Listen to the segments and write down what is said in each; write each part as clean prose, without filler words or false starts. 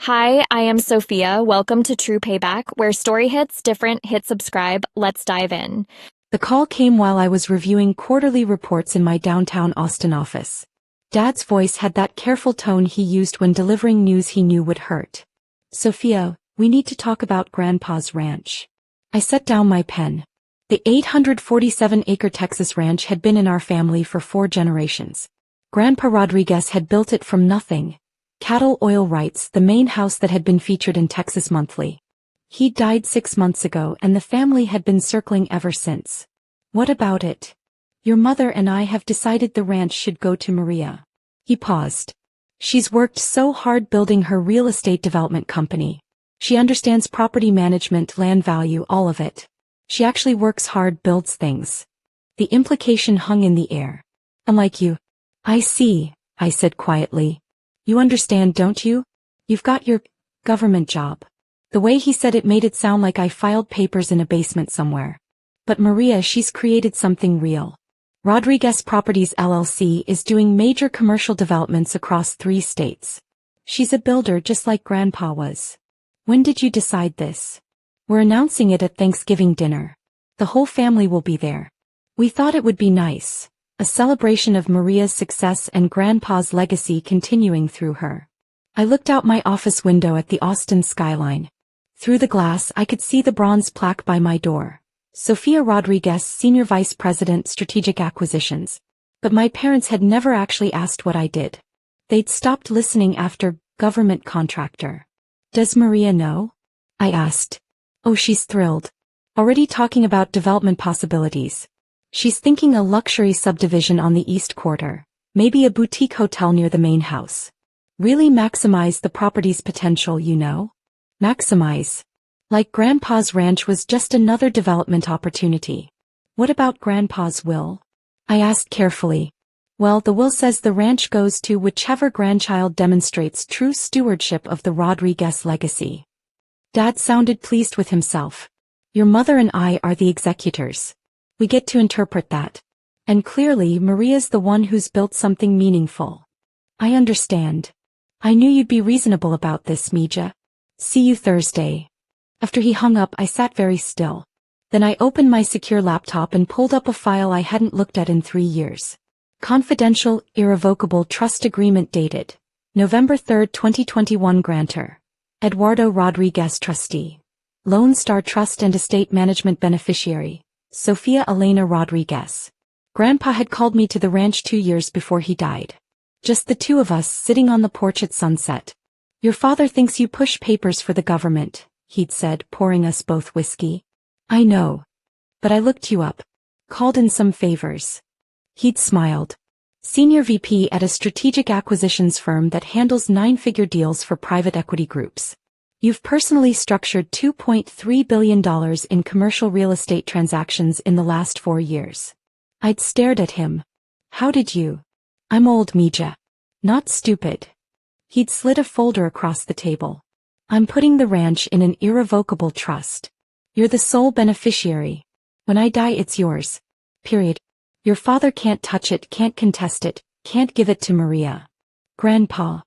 Hi, I am Sophia. Welcome to True Payback, where story hits different. Hit subscribe. Let's dive in. The call came while I was reviewing quarterly reports in my downtown Austin office. Dad's voice had that careful tone he used when delivering news he knew would hurt. "Sophia, we need to talk about Grandpa's ranch." I set down my pen. The 847-acre Texas ranch had been in our family for 4 generations. Grandpa Rodriguez had built it from nothing. Cattle oil rights, the main house that had been featured in Texas Monthly. He died 6 months ago and the family had been circling ever since. "What about it? Your mother and I have decided the ranch should go to Maria." He paused. "She's worked so hard building her real estate development company. She understands property management, land value, all of it. She actually works hard, builds things." The implication hung in the air. "Unlike you." "I see," I said quietly. "You understand, don't you? You've got your government job." The way he said it made it sound like I filed papers in a basement somewhere. "But Maria, she's created something real. Rodriguez Properties LLC is doing major commercial developments across 3 states. She's a builder just like Grandpa was." "When did you decide this?" "We're announcing it at Thanksgiving dinner. The whole family will be there. We thought it would be nice. A celebration of Maria's success and Grandpa's legacy continuing through her." I looked out my office window at the Austin skyline. Through the glass I could see the bronze plaque by my door. "Sophia Rodriguez, Senior Vice President, Strategic Acquisitions." But my parents had never actually asked what I did. They'd stopped listening after government contractor. "Does Maria know?" I asked. "Oh, she's thrilled. Already talking about development possibilities. She's thinking a luxury subdivision on the East Quarter, maybe a boutique hotel near the main house. Really maximize the property's potential, you know? Maximize. Like Grandpa's ranch was just another development opportunity." "What about Grandpa's will?" I asked carefully. "Well, the will says the ranch goes to whichever grandchild demonstrates true stewardship of the Rodriguez legacy." Dad sounded pleased with himself. "Your mother and I are the executors. We get to interpret that. And clearly Maria's the one who's built something meaningful." "I understand. I knew you'd be reasonable about this, Mija. See you Thursday." After he hung up, I sat very still. Then I opened my secure laptop and pulled up a file I hadn't looked at in 3 years. "Confidential, irrevocable trust agreement dated November 3, 2021. Grantor Eduardo Rodriguez, trustee. Lone Star Trust and Estate Management beneficiary Sofia Elena Rodriguez." Grandpa had called me to the ranch 2 years before he died. Just the 2 of us sitting on the porch at sunset. "Your father thinks you push papers for the government," he'd said, pouring us both whiskey. "I know. But I looked you up. Called in some favors." He'd smiled. "Senior VP at a strategic acquisitions firm that handles 9-figure deals for private equity groups. You've personally structured $2.3 billion in commercial real estate transactions in the last 4 years. I'd stared at him. "How did you?" "I'm old, Mija. Not stupid." He'd slid a folder across the table. "I'm putting the ranch in an irrevocable trust. You're the sole beneficiary. When I die, it's yours. Period. Your father can't touch it, can't contest it, can't give it to Maria." "Grandpa.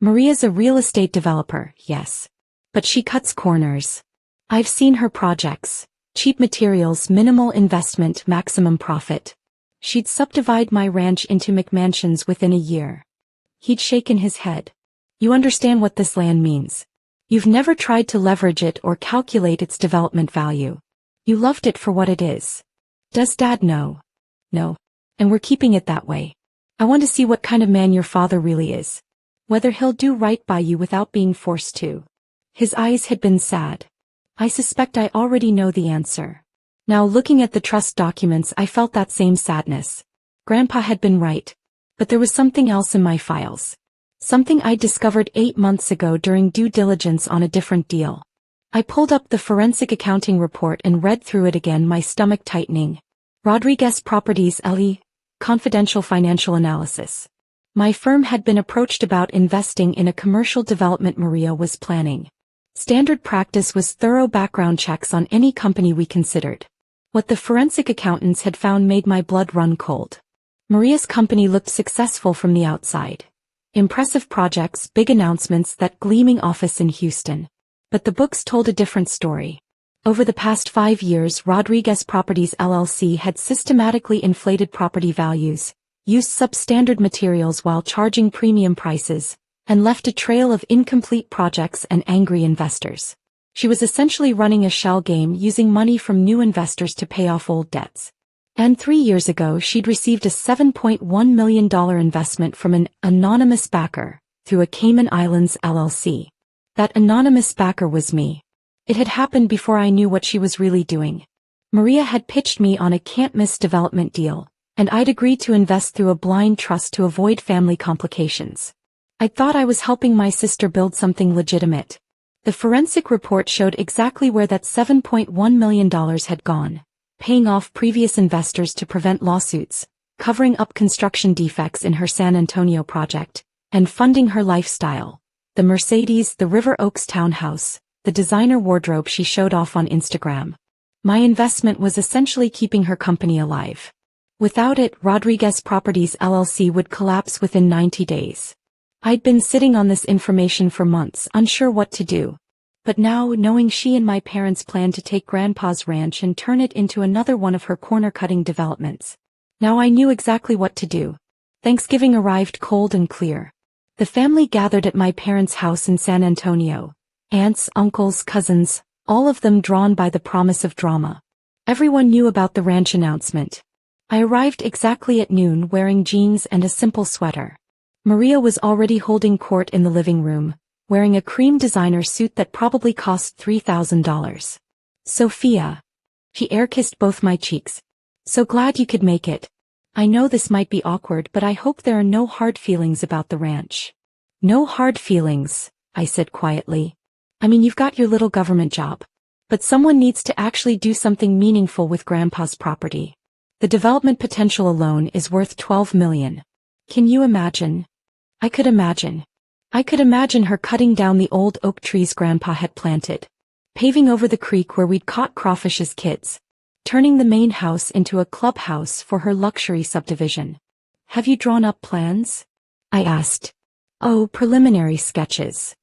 Maria's a real estate developer, yes. But she cuts corners. I've seen her projects. Cheap materials, minimal investment, maximum profit. She'd subdivide my ranch into McMansions within a year." He'd shaken his head. "You understand what this land means. You've never tried to leverage it or calculate its development value. You loved it for what it is. Does Dad know?" "No. And we're keeping it that way. I want to see what kind of man your father really is. Whether he'll do right by you without being forced to." His eyes had been sad. "I suspect I already know the answer." Now looking at the trust documents, I felt that same sadness. Grandpa had been right. But there was something else in my files. Something I discovered 8 months ago during due diligence on a different deal. I pulled up the forensic accounting report and read through it again, my stomach tightening. Rodriguez Properties LE, confidential financial analysis. My firm had been approached about investing in a commercial development Maria was planning. Standard practice was thorough background checks on any company we considered. What the forensic accountants had found made my blood run cold. Maria's company looked successful from the outside. Impressive projects, big announcements, that gleaming office in Houston. But the books told a different story. Over the past 5 years, Rodriguez Properties LLC had systematically inflated property values, used substandard materials while charging premium prices, and left a trail of incomplete projects and angry investors. She was essentially running a shell game, using money from new investors to pay off old debts. And 3 years ago she'd received a $7.1 million investment from an anonymous backer through a Cayman Islands LLC. That anonymous backer was me. It had happened before I knew what she was really doing. Maria had pitched me on a can't-miss development deal, and I'd agreed to invest through a blind trust to avoid family complications. I thought I was helping my sister build something legitimate. The forensic report showed exactly where that $7.1 million had gone, paying off previous investors to prevent lawsuits, covering up construction defects in her San Antonio project, and funding her lifestyle. The Mercedes, the River Oaks townhouse, the designer wardrobe she showed off on Instagram. My investment was essentially keeping her company alive. Without it, Rodriguez Properties LLC would collapse within 90 days. I'd been sitting on this information for months, unsure what to do. But now, knowing she and my parents planned to take Grandpa's ranch and turn it into another one of her corner-cutting developments. Now I knew exactly what to do. Thanksgiving arrived cold and clear. The family gathered at my parents' house in San Antonio. Aunts, uncles, cousins, all of them drawn by the promise of drama. Everyone knew about the ranch announcement. I arrived exactly at noon, wearing jeans and a simple sweater. Maria was already holding court in the living room, wearing a cream designer suit that probably cost $3,000. Sophia. She air-kissed both my cheeks. So glad you could make it. I know this might be awkward, but I hope there are no hard feelings about the ranch. No hard feelings, I said quietly. I mean, you've got your little government job. But someone needs to actually do something meaningful with Grandpa's property. The development potential alone is worth $12 million. Can you imagine? I could imagine. I could imagine her cutting down the old oak trees Grandpa had planted, paving over the creek where we'd caught crawfish as kids, turning the main house into a clubhouse for her luxury subdivision. Have you drawn up plans? I asked. Oh, preliminary sketches.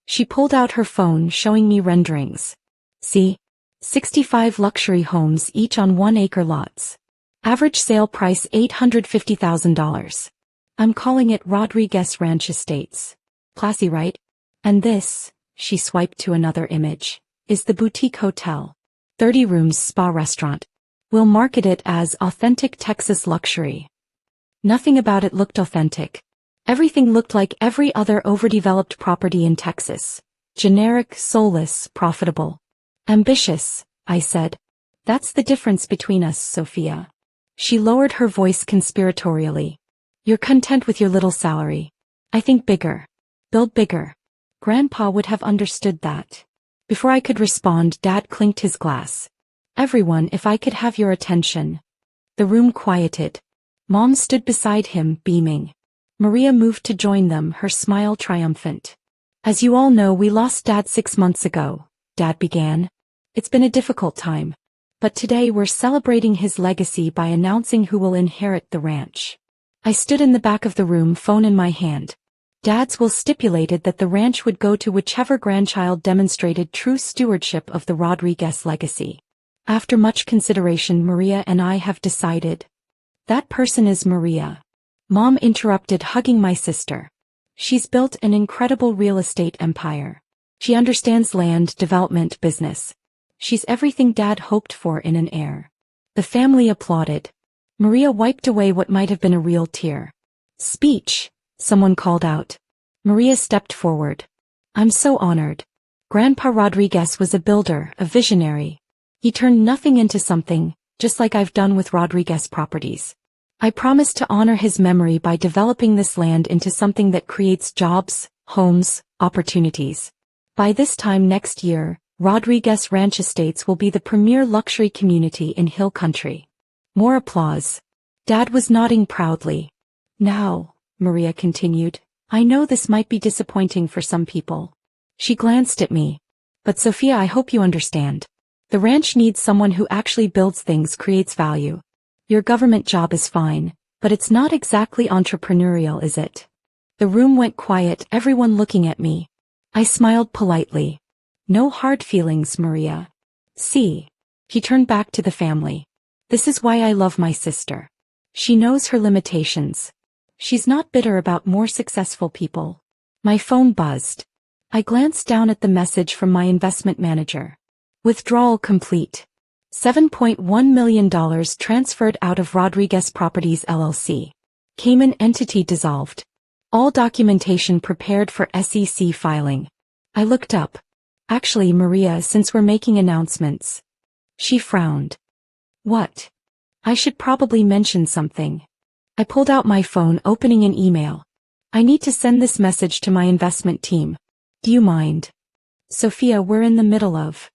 She pulled out her phone, showing me renderings. See? 65 luxury homes, each on 1-acre lots. Average sale price $850,000. I'm calling it Rodriguez Ranch Estates. Classy, right? And this, she swiped to another image, is the boutique hotel. 30 rooms, spa, restaurant. We'll market it as authentic Texas luxury. Nothing about it looked authentic. Everything looked like every other overdeveloped property in Texas. Generic, soulless, profitable. Ambitious, I said. That's the difference between us, Sophia. She lowered her voice conspiratorially. You're content with your little salary. I think bigger. Build bigger. Grandpa would have understood that. Before I could respond, Dad clinked his glass. Everyone, if I could have your attention. The room quieted. Mom stood beside him, beaming. Maria moved to join them, her smile triumphant. As you all know, we lost Dad 6 months ago, Dad began. It's been a difficult time. But today we're celebrating his legacy by announcing who will inherit the ranch. I stood in the back of the room, phone in my hand. Dad's will stipulated that the ranch would go to whichever grandchild demonstrated true stewardship of the Rodriguez legacy. After much consideration, Maria and I have decided. That person is Maria. Mom interrupted, hugging my sister. She's built an incredible real estate empire. She understands land, development, business. She's everything Dad hoped for in an heir. The family applauded. Maria wiped away what might have been a real tear. Speech, someone called out. Maria stepped forward. I'm so honored. Grandpa Rodriguez was a builder, a visionary. He turned nothing into something, just like I've done with Rodriguez Properties. I promise to honor his memory by developing this land into something that creates jobs, homes, opportunities. By this time next year, Rodriguez Ranch Estates will be the premier luxury community in Hill Country. More applause. Dad was nodding proudly. Now, Maria continued, I know this might be disappointing for some people. She glanced at me. But Sophia, I hope you understand. The ranch needs someone who actually builds things, creates value. Your government job is fine, but it's not exactly entrepreneurial, is it? The room went quiet, everyone looking at me. I smiled politely. No hard feelings, Maria. See. He turned back to the family. This is why I love my sister. She knows her limitations. She's not bitter about more successful people. My phone buzzed. I glanced down at the message from my investment manager. Withdrawal complete. $7.1 million transferred out of Rodriguez Properties LLC. Cayman entity dissolved. All documentation prepared for SEC filing. I looked up. Actually, Maria, since we're making announcements. She frowned. What? I should probably mention something. I pulled out my phone, opening an email. I need to send this message to my investment team. Do you mind? Sophia, we're in the middle of.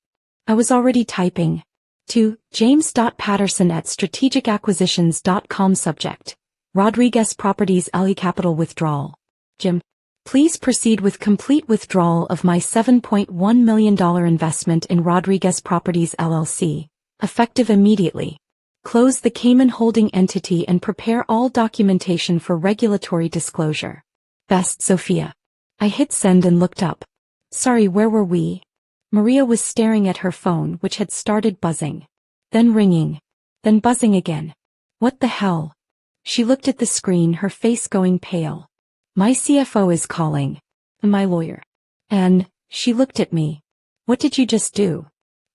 I was already typing. To james.patterson@strategicacquisitions.com. Subject. Rodriguez Properties LE Capital Withdrawal. Jim. Please proceed with complete withdrawal of my $7.1 million investment in Rodriguez Properties LLC, effective immediately. Close the Cayman holding entity and prepare all documentation for regulatory disclosure. Best, Sophia. I hit send and looked up. Sorry, where were we? Maria was staring at her phone, which had started buzzing. Then ringing. Then buzzing again. What the hell? She looked at the screen, her face going pale. My CFO is calling. My lawyer. And, she looked at me. What did you just do?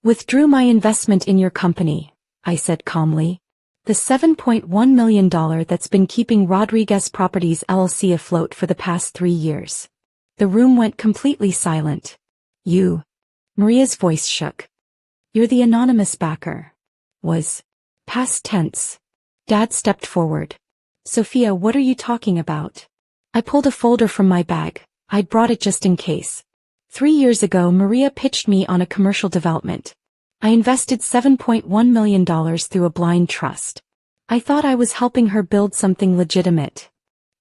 Withdrew my investment in your company, I said calmly. The $7.1 million that's been keeping Rodriguez Properties LLC afloat for the past 3 years. The room went completely silent. You. Maria's voice shook. You're the anonymous backer. Was. Past tense. Dad stepped forward. Sophia, what are you talking about? I pulled a folder from my bag. I'd brought it just in case. 3 years ago, Maria pitched me on a commercial development. I invested $7.1 million through a blind trust. I thought I was helping her build something legitimate.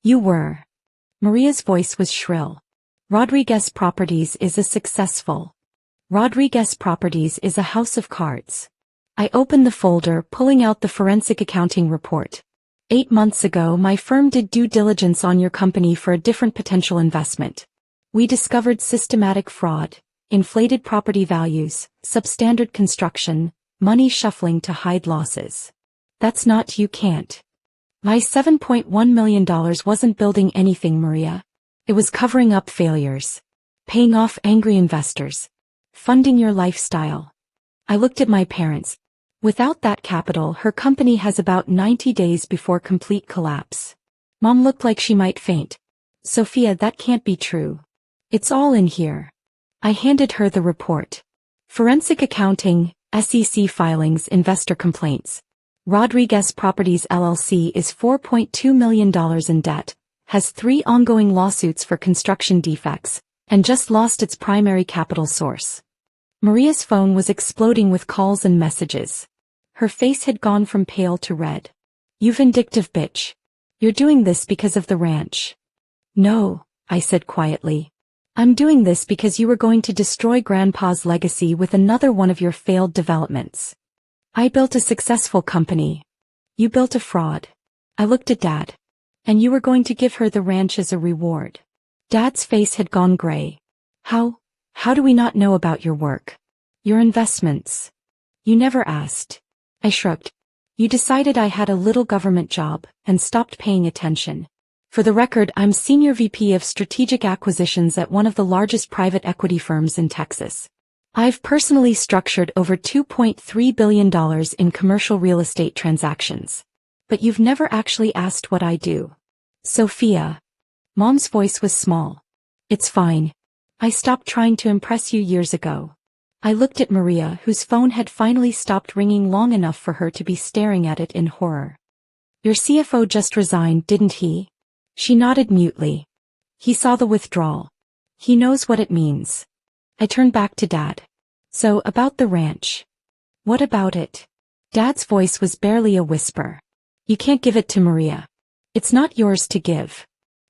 You were. Maria's voice was shrill. Rodriguez Properties is a successful. Rodriguez Properties is a house of cards. I opened the folder, pulling out the forensic accounting report. 8 months ago, my firm did due diligence on your company for a different potential investment. We discovered systematic fraud, inflated property values, substandard construction, money shuffling to hide losses. That's not, you can't. My $7.1 million wasn't building anything, Maria. It was covering up failures. Paying off angry investors. Funding your lifestyle. I looked at my parents. Without that capital, her company has about 90 days before complete collapse. Mom looked like she might faint. Sophia, that can't be true. It's all in here. I handed her the report. Forensic accounting, SEC filings, investor complaints. Rodriguez Properties LLC is $4.2 million in debt, has 3 ongoing lawsuits for construction defects, and just lost its primary capital source. Maria's phone was exploding with calls and messages. Her face had gone from pale to red. You vindictive bitch. You're doing this because of the ranch. No, I said quietly. I'm doing this because you were going to destroy Grandpa's legacy with another one of your failed developments. I built a successful company. You built a fraud. I looked at Dad. And you were going to give her the ranch as a reward. Dad's face had gone gray. How do we not know about your work? Your investments. You never asked. I shrugged. You decided I had a little government job, and stopped paying attention. For the record, I'm Senior VP of Strategic Acquisitions at one of the largest private equity firms in Texas. I've personally structured over $2.3 billion in commercial real estate transactions. But you've never actually asked what I do. Sophia. Mom's voice was small. It's fine. I stopped trying to impress you years ago. I looked at Maria, whose phone had finally stopped ringing long enough for her to be staring at it in horror. Your CFO just resigned, didn't he? She nodded mutely. He saw the withdrawal. He knows what it means. I turned back to Dad. So, about the ranch. What about it? Dad's voice was barely a whisper. You can't give it to Maria. It's not yours to give.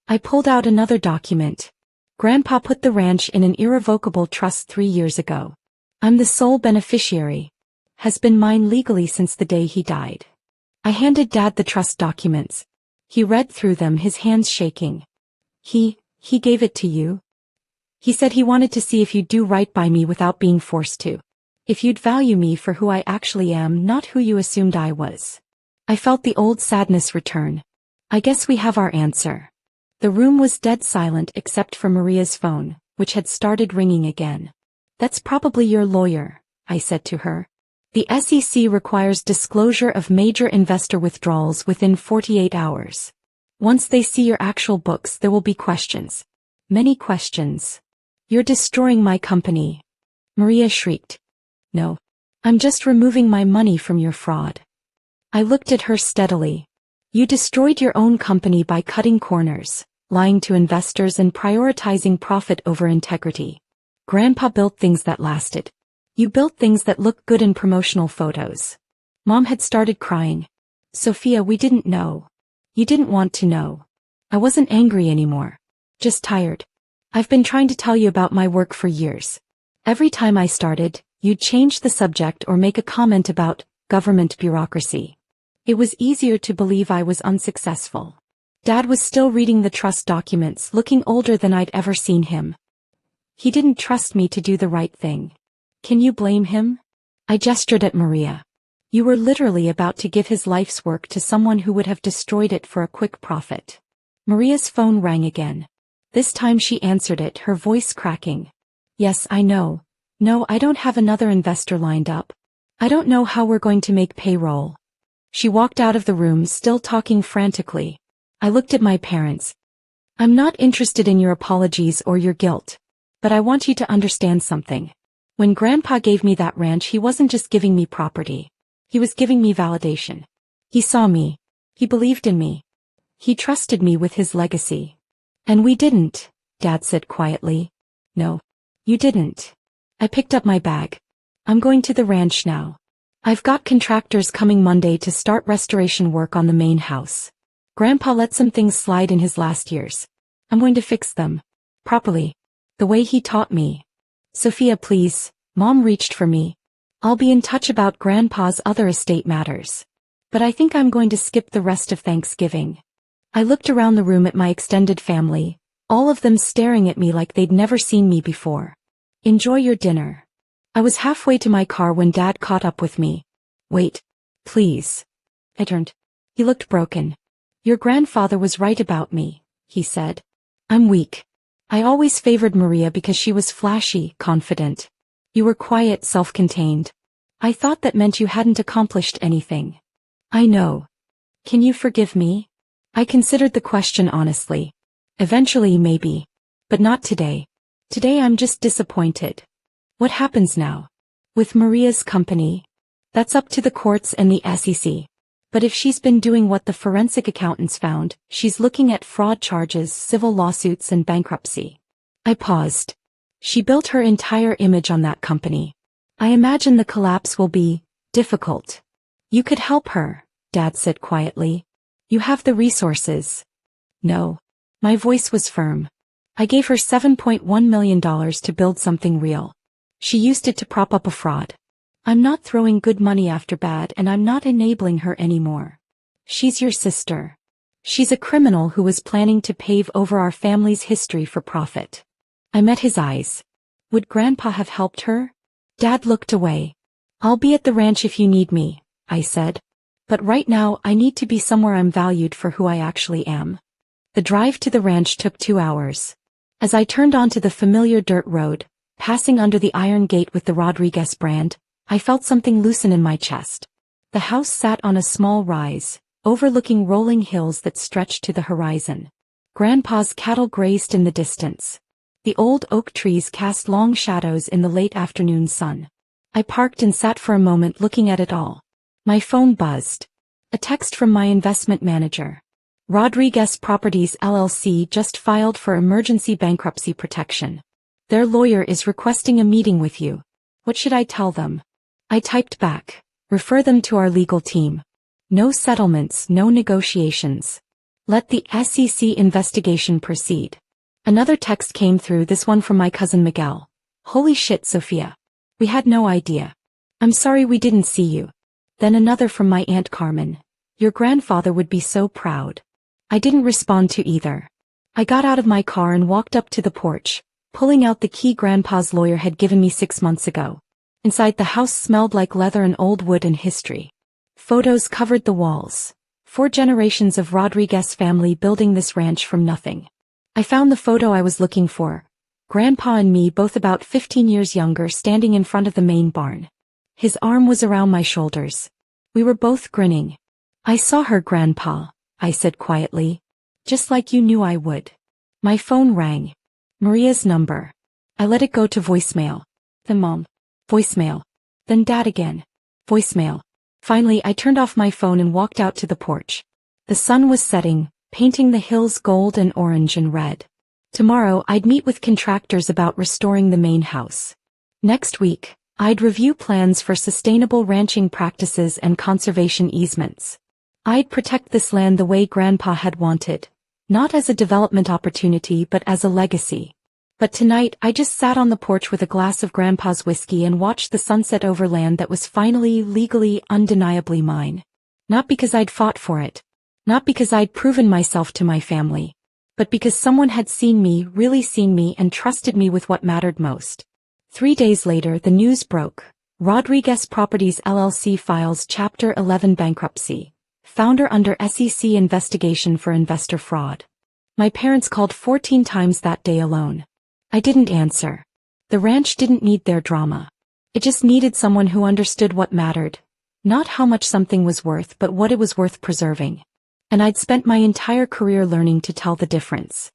I pulled out another document. Grandpa put the ranch in an irrevocable trust 3 years ago. I'm the sole beneficiary. Has been mine legally since the day he died. I handed Dad the trust documents. He read through them, his hands shaking. He gave it to you? He said he wanted to see if you'd do right by me without being forced to. If you'd value me for who I actually am, not who you assumed I was. I felt the old sadness return. I guess we have our answer. The room was dead silent except for Maria's phone, which had started ringing again. That's probably your lawyer, I said to her. The SEC requires disclosure of major investor withdrawals within 48 hours. Once they see your actual books, there will be questions. Many questions. You're destroying my company. Maria shrieked. No. I'm just removing my money from your fraud. I looked at her steadily. You destroyed your own company by cutting corners, lying to investors and prioritizing profit over integrity. Grandpa built things that lasted. You built things that looked good in promotional photos. Mom had started crying. Sophia, we didn't know. You didn't want to know. I wasn't angry anymore. Just tired. I've been trying to tell you about my work for years. Every time I started, you'd change the subject or make a comment about government bureaucracy. It was easier to believe I was unsuccessful. Dad was still reading the trust documents, looking older than I'd ever seen him. He didn't trust me to do the right thing. Can you blame him? I gestured at Maria. You were literally about to give his life's work to someone who would have destroyed it for a quick profit. Maria's phone rang again. This time she answered it, her voice cracking. Yes, I know. No, I don't have another investor lined up. I don't know how we're going to make payroll. She walked out of the room, still talking frantically. I looked at my parents. I'm not interested in your apologies or your guilt. But I want you to understand something. When Grandpa gave me that ranch, he wasn't just giving me property. He was giving me validation. He saw me. He believed in me. He trusted me with his legacy. And we didn't, Dad said quietly. No. You didn't. I picked up my bag. I'm going to the ranch now. I've got contractors coming Monday to start restoration work on the main house. Grandpa let some things slide in his last years. I'm going to fix them. Properly. The way he taught me. Sophia, please. Mom reached for me. I'll be in touch about Grandpa's other estate matters. But I think I'm going to skip the rest of Thanksgiving. I looked around the room at my extended family, all of them staring at me like they'd never seen me before. Enjoy your dinner. I was halfway to my car when Dad caught up with me. Wait. Please. I turned. He looked broken. Your grandfather was right about me, he said. I'm weak. I always favored Maria because she was flashy, confident. You were quiet, self-contained. I thought that meant you hadn't accomplished anything. I know. Can you forgive me? I considered the question honestly. Eventually, maybe. But not today. Today I'm just disappointed. What happens now? With Maria's company? That's up to the courts and the SEC. But if she's been doing what the forensic accountants found, she's looking at fraud charges, civil lawsuits and bankruptcy. I paused. She built her entire image on that company. I imagine the collapse will be difficult. You could help her, Dad said quietly. You have the resources. No. My voice was firm. I gave her $7.1 million to build something real. She used it to prop up a fraud. I'm not throwing good money after bad, and I'm not enabling her anymore. She's your sister. She's a criminal who was planning to pave over our family's history for profit. I met his eyes. Would Grandpa have helped her? Dad looked away. I'll be at the ranch if you need me, I said. But right now I need to be somewhere I'm valued for who I actually am. The drive to the ranch took 2 hours. As I turned onto the familiar dirt road, passing under the iron gate with the Rodriguez brand, I felt something loosen in my chest. The house sat on a small rise, overlooking rolling hills that stretched to the horizon. Grandpa's cattle grazed in the distance. The old oak trees cast long shadows in the late afternoon sun. I parked and sat for a moment looking at it all. My phone buzzed. A text from my investment manager. Rodriguez Properties LLC just filed for emergency bankruptcy protection. Their lawyer is requesting a meeting with you. What should I tell them? I typed back. Refer them to our legal team. No settlements, no negotiations. Let the SEC investigation proceed. Another text came through, this one from my cousin Miguel. Holy shit, Sophia. We had no idea. I'm sorry we didn't see you. Then another from my Aunt Carmen. Your grandfather would be so proud. I didn't respond to either. I got out of my car and walked up to the porch, pulling out the key Grandpa's lawyer had given me 6 months ago. Inside, the house smelled like leather and old wood and history. Photos covered the walls. 4 generations of Rodriguez family building this ranch from nothing. I found the photo I was looking for. Grandpa and me, both about 15 years younger, standing in front of the main barn. His arm was around my shoulders. We were both grinning. "I saw her, Grandpa," I said quietly. "Just like you knew I would." My phone rang. Maria's number. I let it go to voicemail. Then Mom. Voicemail. Then Dad again. Voicemail. Finally, I turned off my phone and walked out to the porch. The sun was setting, painting the hills gold and orange and red. Tomorrow, I'd meet with contractors about restoring the main house. Next week, I'd review plans for sustainable ranching practices and conservation easements. I'd protect this land the way Grandpa had wanted, not as a development opportunity but as a legacy. But tonight, I just sat on the porch with a glass of Grandpa's whiskey and watched the sunset over land that was finally, legally, undeniably mine. Not because I'd fought for it. Not because I'd proven myself to my family. But because someone had seen me, really seen me, and trusted me with what mattered most. 3 days later, the news broke. Rodriguez Properties LLC files Chapter 11 bankruptcy. Founder under SEC investigation for investor fraud. My parents called 14 times that day alone. I didn't answer. The ranch didn't need their drama. It just needed someone who understood what mattered. Not how much something was worth, but what it was worth preserving. And I'd spent my entire career learning to tell the difference.